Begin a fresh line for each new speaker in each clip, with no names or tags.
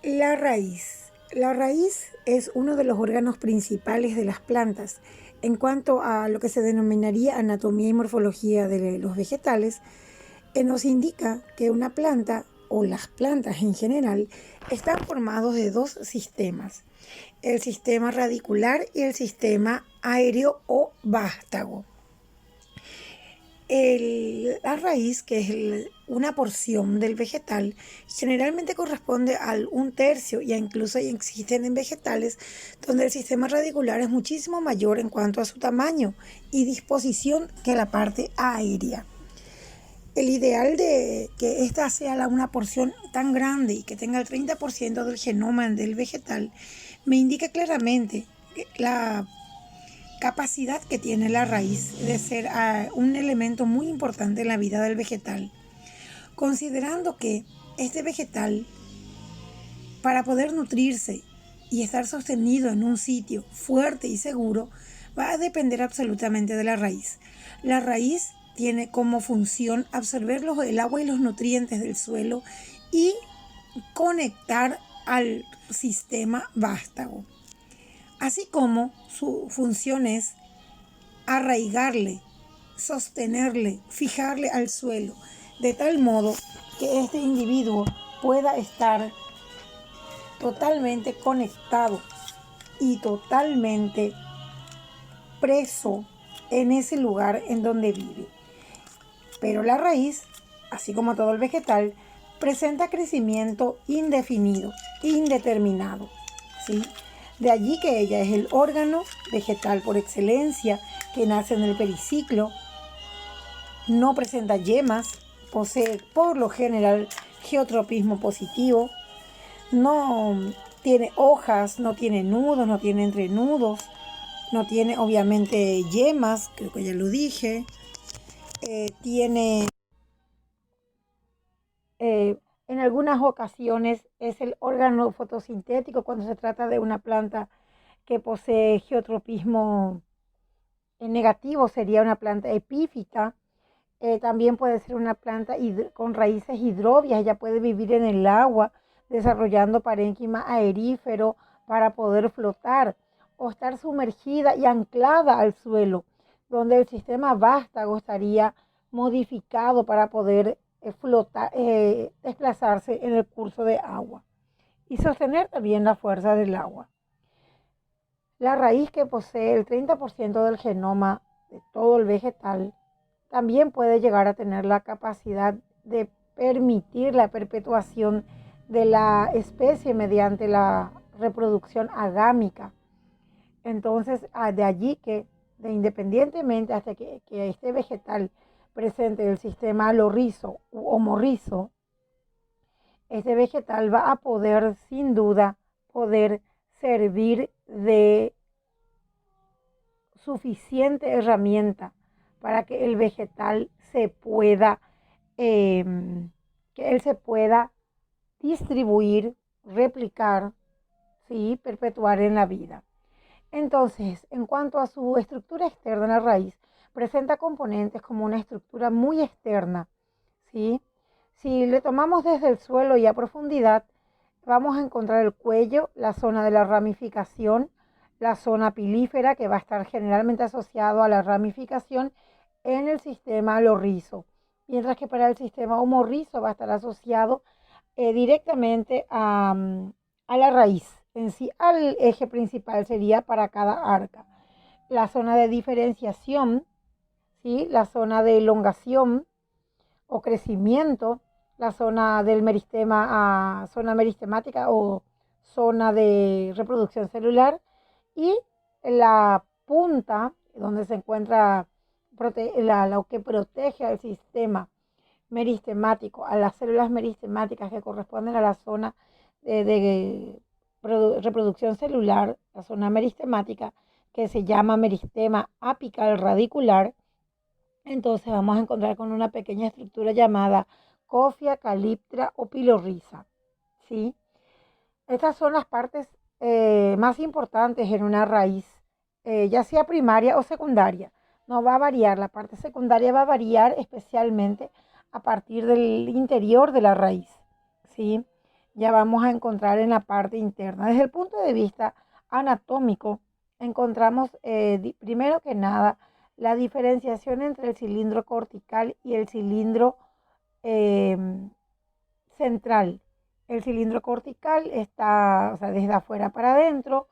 La raíz. La raíz es uno de los órganos principales de las plantas. En cuanto a lo que se denominaría anatomía y morfología de los vegetales, nos indica que una planta o las plantas en general están formados de dos sistemas, el sistema radicular y el sistema aéreo o vástago. La raíz, que es una porción del vegetal, generalmente corresponde al 1/3, y incluso existen en vegetales donde el sistema radicular es muchísimo mayor en cuanto a su tamaño y disposición que la parte aérea. El ideal de que esta sea una porción tan grande y que tenga el 30% del genoma del vegetal me indica claramente la capacidad que tiene la raíz de ser un elemento muy importante en la vida del vegetal, considerando que este vegetal, para poder nutrirse y estar sostenido en un sitio fuerte y seguro, va a depender absolutamente de la raíz. La raíz tiene como función absorber el agua y los nutrientes del suelo y conectar al sistema vástago. Así como su función es arraigarle, sostenerle, fijarle al suelo, de tal modo que este individuo pueda estar totalmente conectado y totalmente preso en ese lugar en donde vive. Pero la raíz, así como todo el vegetal, presenta crecimiento indefinido, indeterminado, ¿sí? De allí que ella es el órgano vegetal por excelencia, que nace en el periciclo, no presenta yemas, posee por lo general geotropismo positivo, no tiene hojas, no tiene nudos, no tiene entrenudos, no tiene obviamente yemas, creo que ya lo dije, tiene en algunas ocasiones es el órgano fotosintético cuando se trata de una planta que posee geotropismo negativo, sería una planta epífita. También puede ser una planta con raíces hidrobias, ella puede vivir en el agua desarrollando parénquima aerífero para poder flotar o estar sumergida y anclada al suelo, donde el sistema vástago estaría modificado para poder flotar, desplazarse en el curso de agua y sostener también la fuerza del agua. La raíz, que posee el 30% del genoma de todo el vegetal, también puede llegar a tener la capacidad de permitir la perpetuación de la especie mediante la reproducción agámica. Entonces, de allí que independientemente hasta que este vegetal presente el sistema alorrizo u homorrizo, este vegetal va a poder, sin duda, poder servir de suficiente herramienta para que el vegetal se pueda, que él se pueda distribuir, replicar, ¿sí? Perpetuar en la vida. Entonces, en cuanto a su estructura externa, la raíz presenta componentes como una estructura muy externa, ¿sí? Si le tomamos desde el suelo y a profundidad, vamos a encontrar el cuello, la zona de la ramificación, la zona pilífera, que va a estar generalmente asociado a la ramificación en el sistema alorrizo, mientras que para el sistema homorrizo va a estar asociado directamente a la raíz en sí, al eje principal sería para cada arca. La zona de diferenciación, ¿sí? La zona de elongación o crecimiento, la zona del meristema, zona meristemática o zona de reproducción celular, y la punta donde se encuentra lo que protege al sistema meristemático, a las células meristemáticas que corresponden a la zona de reproducción celular, la zona meristemática, que se llama meristema apical radicular. Entonces vamos a encontrar con una pequeña estructura llamada cofia, caliptra o pilorriza, ¿sí? Estas son las partes más importantes en una raíz, ya sea primaria o secundaria. No va a variar, la parte secundaria va a variar especialmente a partir del interior de la raíz, ¿sí? ya vamos a encontrar en la parte interna. Desde el punto de vista anatómico, encontramos primero que nada la diferenciación entre el cilindro cortical y el cilindro eh, central. El cilindro cortical está, o sea, desde afuera para adentro.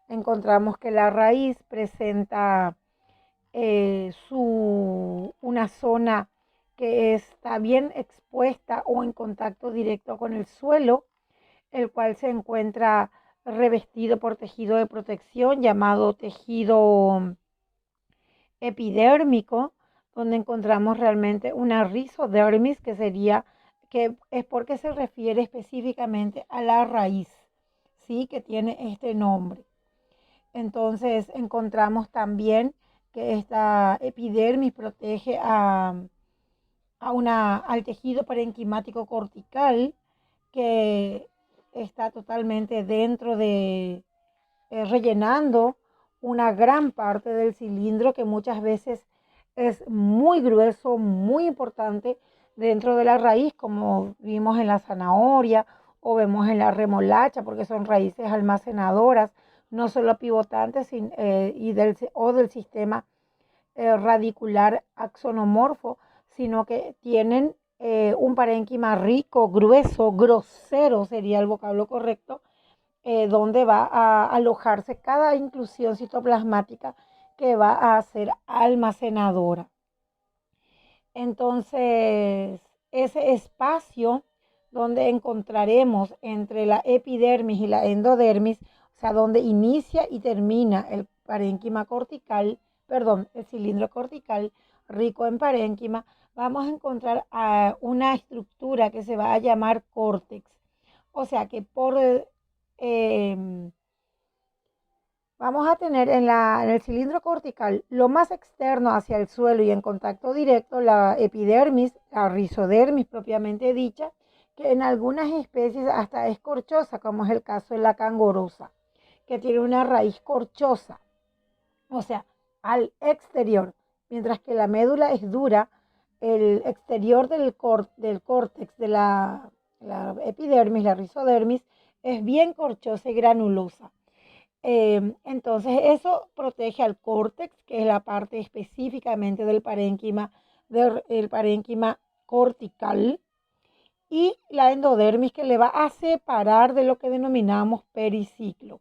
Encontramos que la raíz presenta una zona que está bien expuesta o en contacto directo con el suelo, el cual se encuentra revestido por tejido de protección llamado tejido epidérmico, donde encontramos realmente una rizodermis, que es porque se refiere específicamente a la raíz, ¿sí? Que tiene este nombre. Entonces encontramos también que esta epidermis protege al tejido parenquimático cortical, que está totalmente dentro de, rellenando una gran parte del cilindro, que muchas veces es muy grueso, muy importante dentro de la raíz, como vimos en la zanahoria o vemos en la remolacha, porque son raíces almacenadoras, no solo pivotantes o del sistema radicular axonomorfo, sino que tienen un parénquima rico, grueso, grosero sería el vocablo correcto, donde va a alojarse cada inclusión citoplasmática que va a ser almacenadora. Entonces, ese espacio donde encontraremos entre la epidermis y la endodermis, o sea, donde inicia y termina el parénquima cortical, perdón, el cilindro cortical rico en parénquima, vamos a encontrar una estructura que se va a llamar córtex. O sea que vamos a tener en el cilindro cortical lo más externo hacia el suelo y en contacto directo la epidermis, la rizodermis propiamente dicha, que en algunas especies hasta es corchosa, como es el caso de la cangorosa, que tiene una raíz corchosa, o sea, al exterior, mientras que la médula es dura, el exterior del córtex de la epidermis, la rizodermis, es bien corchosa y granulosa. Entonces eso protege al córtex, que es la parte específicamente del parénquima cortical, y la endodermis, que le va a separar de lo que denominamos periciclo,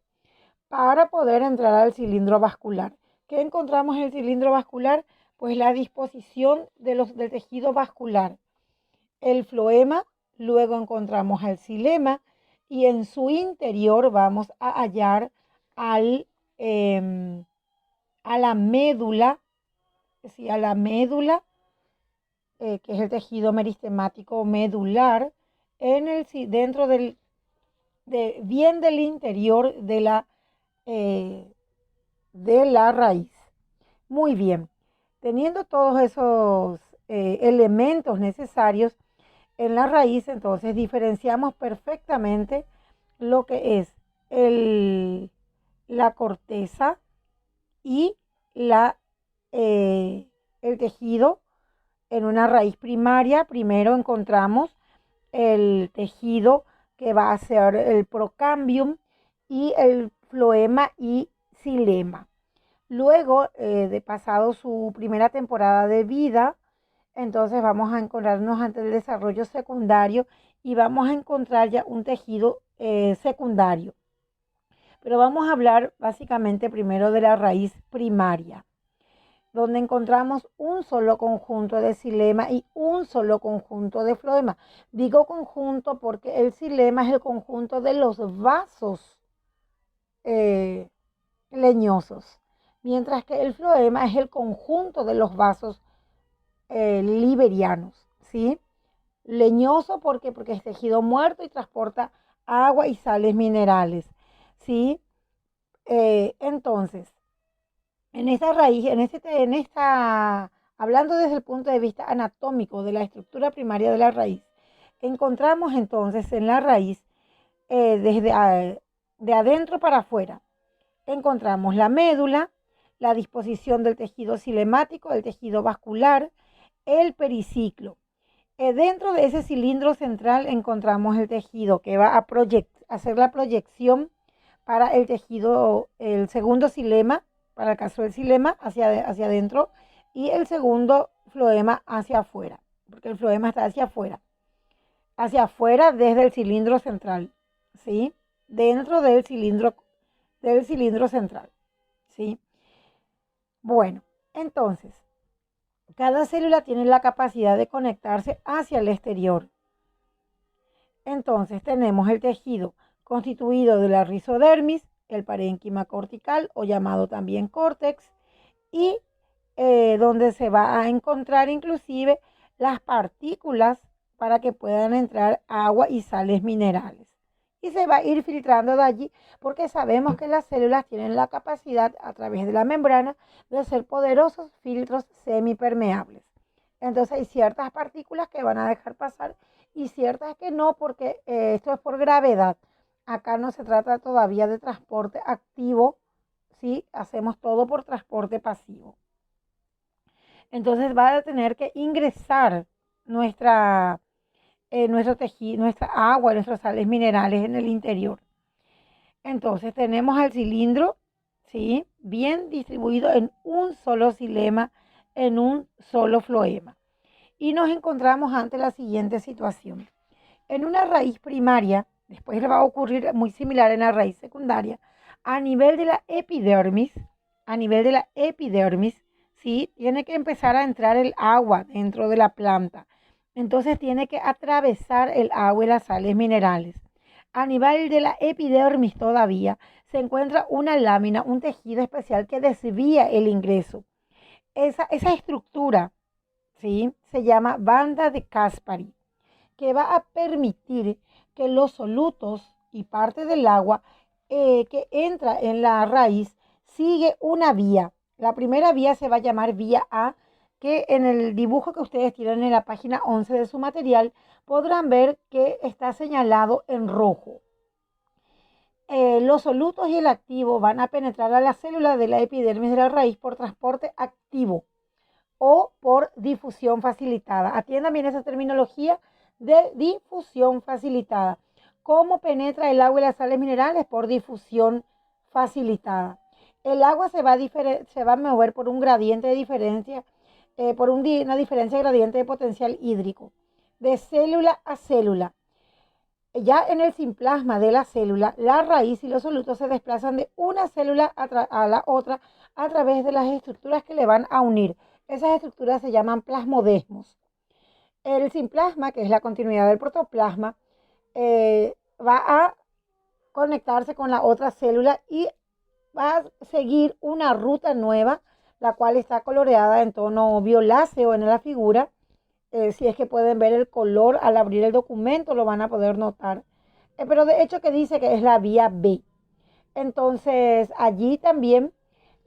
para poder entrar al cilindro vascular. ¿Qué encontramos en el cilindro vascular? Pues la disposición del tejido vascular, el floema, luego encontramos el xilema, y en su interior vamos a hallar a la médula, ¿sí? A la médula, que es el tejido meristemático medular, dentro bien del interior de la raíz. Muy bien, teniendo todos esos elementos necesarios en la raíz, entonces diferenciamos perfectamente lo que es la corteza y el tejido. En una raíz primaria, primero encontramos el tejido que va a ser el procambium y el floema y xilema. Luego, de pasado su primera temporada de vida, entonces vamos a encontrarnos ante el desarrollo secundario y vamos a encontrar ya un tejido secundario. Pero vamos a hablar básicamente primero de la raíz primaria, donde encontramos un solo conjunto de xilema y un solo conjunto de floema. Digo conjunto porque el xilema es el conjunto de los vasos leñosos, mientras que el floema es el conjunto de los vasos liberianos, ¿sí? Leñoso porque es tejido muerto y transporta agua y sales minerales, ¿sí? Entonces, en esta raíz, hablando desde el punto de vista anatómico de la estructura primaria de la raíz, encontramos entonces en la raíz, de adentro para afuera, encontramos la médula, la disposición del tejido cilemático, el tejido vascular, el periciclo. Dentro de ese cilindro central encontramos el tejido que va a hacer la proyección para el tejido, el segundo xilema, para el caso del xilema, hacia adentro, y el segundo floema hacia afuera, porque el floema está hacia afuera desde el cilindro central, ¿sí? Dentro del cilindro central, ¿sí? Bueno, entonces, cada célula tiene la capacidad de conectarse hacia el exterior. Entonces tenemos el tejido constituido de la rizodermis, el parénquima cortical o llamado también córtex, y donde se va a encontrar inclusive las partículas para que puedan entrar agua y sales minerales. Y se va a ir filtrando de allí porque sabemos que las células tienen la capacidad a través de la membrana de ser poderosos filtros semipermeables. Entonces hay ciertas partículas que van a dejar pasar y ciertas que no, porque esto es por gravedad. Acá no se trata todavía de transporte activo, ¿sí? Hacemos todo por transporte pasivo. Entonces va a tener que ingresar nuestro tejido, nuestra agua, nuestros sales minerales en el interior. Entonces tenemos al cilindro, ¿sí? Bien distribuido en un solo xilema, en un solo floema. Y nos encontramos ante la siguiente situación. En una raíz primaria, después le va a ocurrir muy similar en la raíz secundaria, a nivel de la epidermis, ¿sí? Tiene que empezar a entrar el agua dentro de la planta. Entonces tiene que atravesar el agua y las sales minerales. A nivel de la epidermis todavía se encuentra una lámina, un tejido especial que desvía el ingreso. Esa estructura, ¿sí? Se llama banda de Caspary, que va a permitir que los solutos y parte del agua que entra en la raíz sigue una vía. La primera vía se va a llamar vía A, que en el dibujo que ustedes tienen en la página 11 de su material podrán ver que está señalado en rojo. Los solutos y el activo van a penetrar a la célula de la epidermis de la raíz por transporte activo o por difusión facilitada. Atiendan bien esa terminología de difusión facilitada. ¿Cómo penetra el agua y las sales minerales? Por difusión facilitada. El agua se va a mover por un gradiente de diferencia, una diferencia de gradiente de potencial hídrico, de célula a célula. Ya en el simplasma de la célula, la raíz y los solutos se desplazan de una célula a la otra a través de las estructuras que le van a unir. Esas estructuras se llaman plasmodesmos. El simplasma, que es la continuidad del protoplasma, va a conectarse con la otra célula y va a seguir una ruta nueva, la cual está coloreada en tono violáceo en la figura. Si es que pueden ver el color al abrir el documento, lo van a poder notar. Pero de hecho que dice que es la vía B. Entonces allí también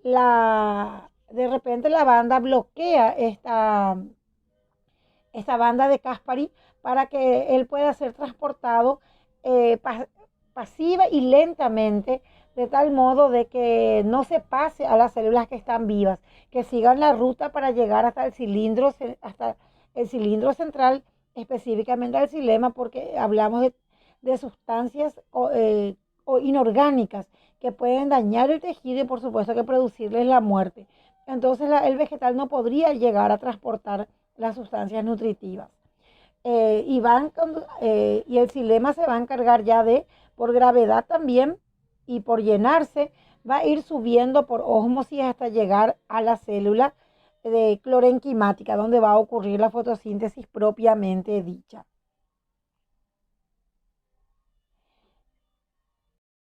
de repente la banda bloquea esta banda de Caspary para que él pueda ser transportado pasiva y lentamente, de tal modo de que no se pase a las células que están vivas, que sigan la ruta para llegar hasta el cilindro central, específicamente al xilema, porque hablamos de sustancias inorgánicas que pueden dañar el tejido y por supuesto que producirles la muerte. Entonces el vegetal no podría llegar a transportar las sustancias nutritivas. Y el xilema se va a encargar ya por gravedad también y por llenarse, va a ir subiendo por ósmosis hasta llegar a la célula de clorenquimática, donde va a ocurrir la fotosíntesis propiamente dicha.